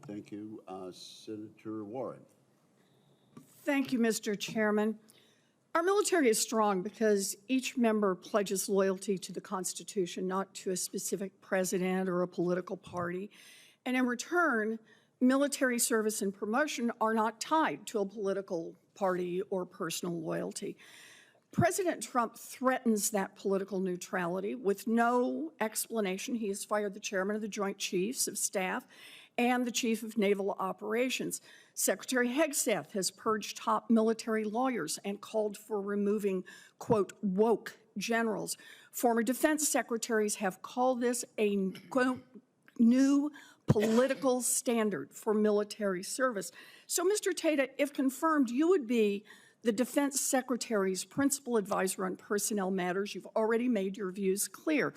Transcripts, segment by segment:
Thank you. Senator Warren. Thank you, Mr. Chairman. Our military is strong because each member pledges loyalty to the Constitution, not to a specific president or a political party. And in return, military service and promotion are not tied to a political party or personal loyalty. President Trump threatens that political neutrality with no explanation. He has fired the chairman of the Joint Chiefs of Staff and the chief of naval operations. Secretary Hegseth has purged top military lawyers and called for removing, quote, woke generals. Former defense secretaries have called this a, quote, new political standard for military service. So, Mr. Tata, if confirmed, you would be the defense secretary's principal advisor on personnel matters. You've already made your views clear.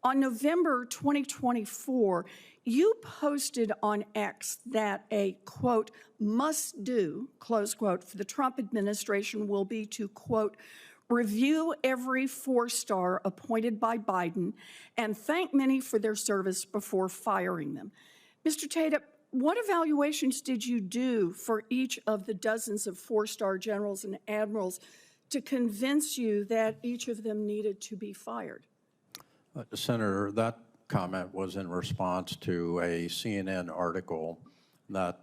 On November 2024, you posted on X that a, quote, must do, close quote, for the Trump administration will be to, quote, review every four-star appointed by Biden and thank many for their service before firing them. Mr. Tata, what evaluations did you do for each of the dozens of four-star generals and admirals to convince you that each of them needed to be fired? Senator, that comment was in response to a CNN article that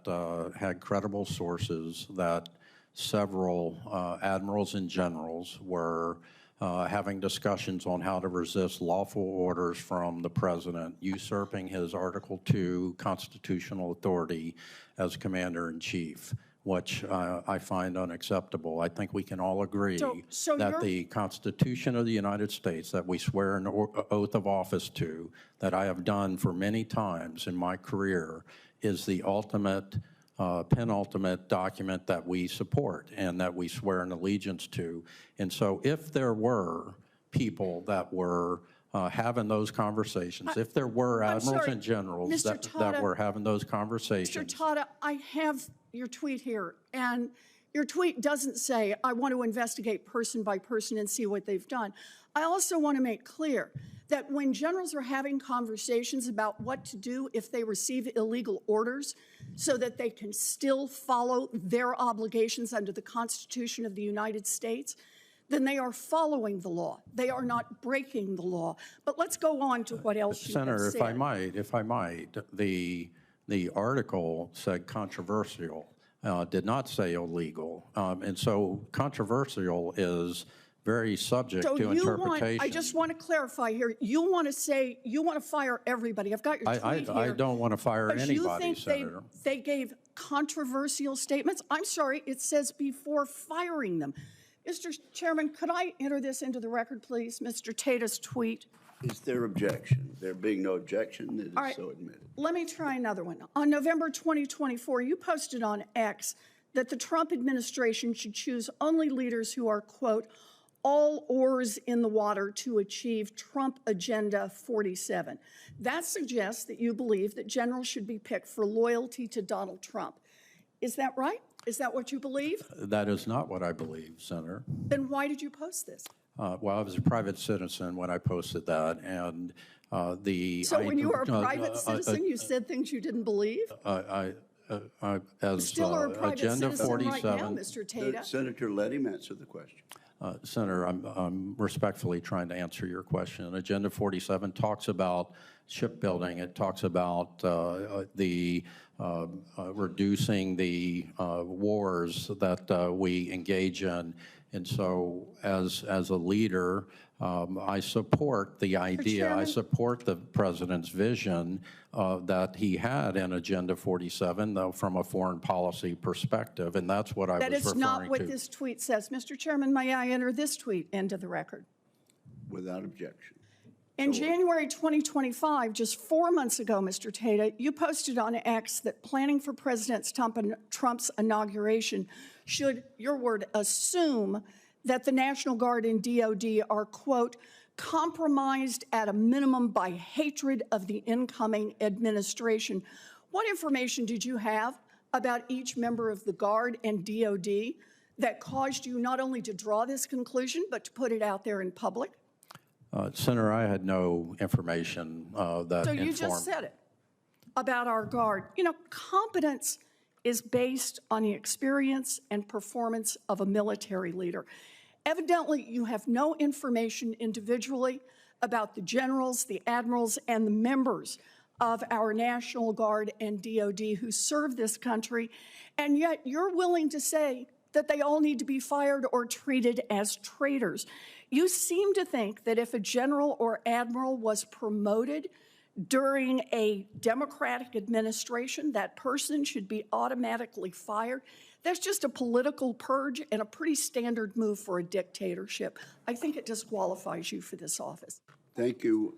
had credible sources that several admirals and generals were having discussions on how to resist lawful orders from the president usurping his Article II constitutional authority as commander-in-chief, which I find unacceptable. I think we can all agree that the Constitution of the United States that we swear an oath of office to, that I have done for many times in my career, is the ultimate, penultimate document that we support and that we swear an allegiance to. And so if there were people that were having those conversations, if there were admirals and generals that were having those conversations. Mr. Tata, I have your tweet here, and your tweet doesn't say, I want to investigate person by person and see what they've done. I also want to make clear that when generals are having conversations about what to do if they receive illegal orders so that they can still follow their obligations under the Constitution of the United States, then they are following the law. They are not breaking the law. But let's go on to what else you have said. Senator, if I might, the article said controversial, did not say illegal. And so controversial is very subject to interpretation. I just want to clarify here. You want to say, you want to fire everybody. I've got your tweet here. I don't want to fire anybody, you think Senator. They gave controversial statements? I'm sorry, it says before firing them. Mr. Chairman, could I enter this into the record, please? Mr. Tata's tweet. Is there objection? There being no objection, it is so admitted. Let me try another one. On November 2024, you posted on X that the Trump administration should choose only leaders who are, quote, all oars in the water to achieve Trump Agenda 47. That suggests that you believe that generals should be picked for loyalty to Donald Trump. Is that right? Is that what you believe? That is not what I believe, Senator. Then why did you post this? Well, I was a private citizen when I posted that, and So when you were a private citizen, you said things you didn't believe? As Still are a private Agenda citizen 47, right now, Mr. Tata. Senator, let him answer the question. Senator, I'm respectfully trying to answer your question. Agenda 47 talks about shipbuilding. It talks about reducing the wars that we engage in. And so as a leader, I support the idea, I support the president's vision that he had in Agenda 47, though, from a foreign policy perspective, and that's what I was referring to. That is not what this tweet says. Mr. Chairman, may I enter this tweet into the record? Without objection. In January 2025, just 4 months ago, Mr. Tata, you posted on X that planning for President Trump's inauguration should, your word, assume that the National Guard and DoD are, quote, compromised at a minimum by hatred of the incoming administration. What information did you have about each member of the Guard and DoD that caused you not only to draw this conclusion, but to put it out there in public? Senator, I had no information that So you just said it. about our Guard. You know, competence is based on the experience and performance of a military leader. Evidently, you have no information individually about the generals, the admirals, and the members of our National Guard and DoD who serve this country, and yet you're willing to say that they all need to be fired or treated as traitors. You seem to think that if a general or admiral was promoted during a Democratic administration, that person should be automatically fired. That's just a political purge and a pretty standard move for a dictatorship. I think it disqualifies you for this office. Thank you.